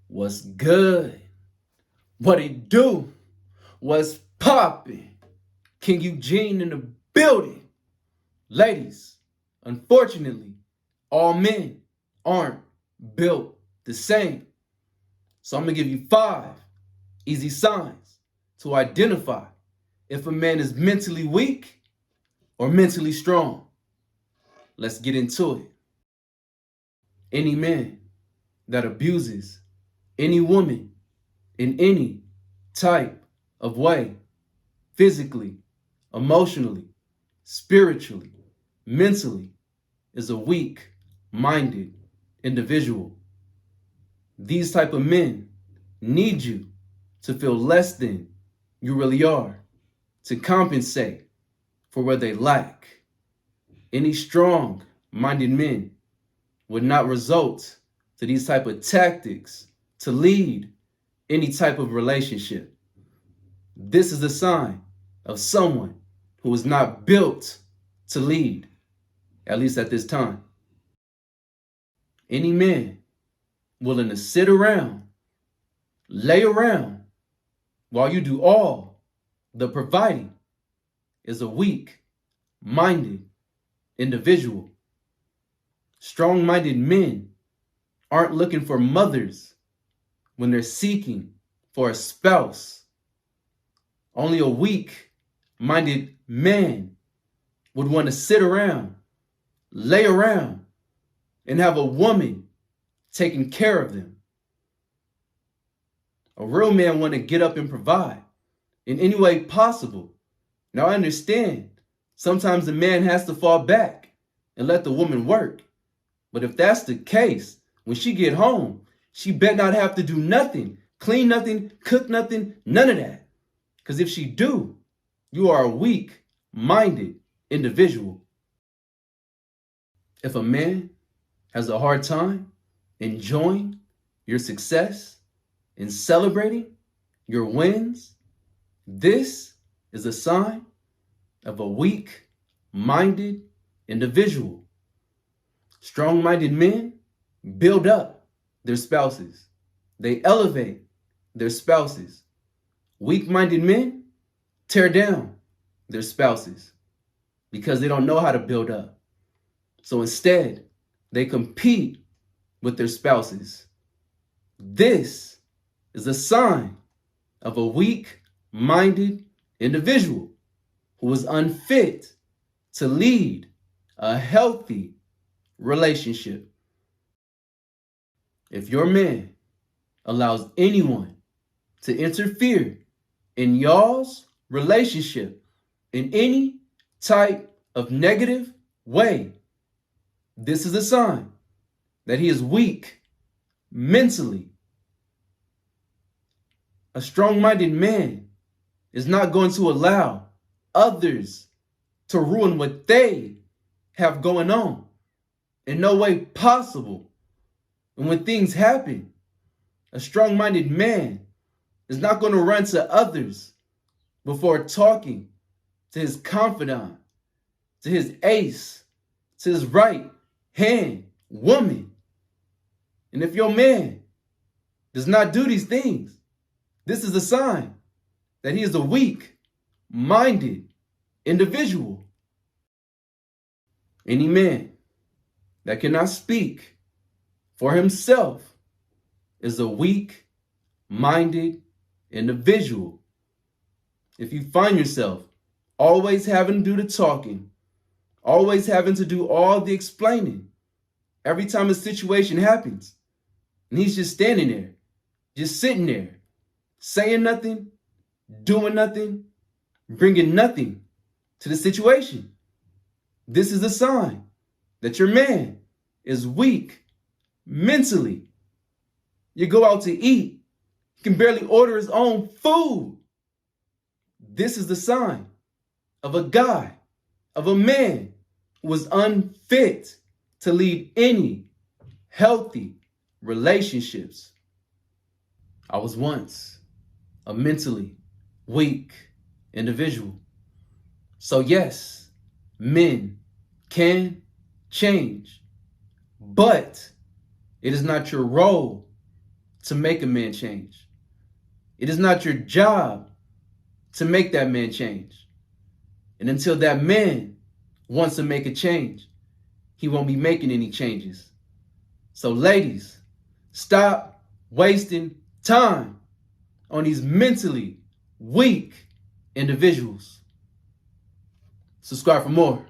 What's good? What it do? What's poppin'? King Eugene in the building. Ladies, unfortunately, all men aren't built the same. So I'm gonna give you 5 easy signs to identify if a man is mentally weak or mentally strong. Let's get into it. Any man that abuses any woman in any type of way, physically, emotionally, spiritually, mentally, is a weak-minded individual. These type of men need you to feel less than you really are, to compensate for where they lack. Any strong-minded men would not result to these type of tactics to lead any type of relationship. This is a sign of someone who is not built to lead, at least at this time. Any man willing to sit around, lay around, while you do all the providing is a weak-minded individual. Strong-minded men aren't looking for mothers when they're seeking for a spouse. Only a weak-minded man would want to sit around, lay around, and have a woman taking care of them. A real man want to get up and provide in any way possible. Now I understand sometimes the man has to fall back and let the woman work. But if that's the case, when she get home, she bet not have to do nothing, clean nothing, cook nothing, none of that. Because if she do, you are a weak-minded individual. If a man has a hard time enjoying your success and celebrating your wins, this is a sign of a weak-minded individual. Strong-minded men build up their spouses. They elevate their spouses. Weak-minded men tear down their spouses because they don't know how to build up. So instead, they compete with their spouses. This is a sign of a weak-minded individual who is unfit to lead a healthy relationship. If your man allows anyone to interfere in y'all's relationship in any type of negative way, this is a sign that he is weak mentally. A strong-minded man is not going to allow others to ruin what they have going on. In no way possible. And when things happen, a strong-minded man is not going to run to others before talking to his confidant, to his ace, to his right hand woman. And if your man does not do these things, this is a sign that he is a weak-minded individual. Any man that cannot speak for himself is a weak-minded individual. If you find yourself always having to do the talking, always having to do all the explaining, every time a situation happens, and he's just standing there, just sitting there, saying nothing, doing nothing, bringing nothing to the situation, this is a sign that your man is weak mentally. You go out to eat, he can barely order his own food. This is the sign of a guy, of a man who is unfit to lead any healthy relationships. I was once a mentally weak individual. So yes, men can change, but it is not your role to make a man change. It is not your job to make that man change. And until that man wants to make a change, he won't be making any changes. So ladies, stop wasting time on these mentally weak individuals. Subscribe for more.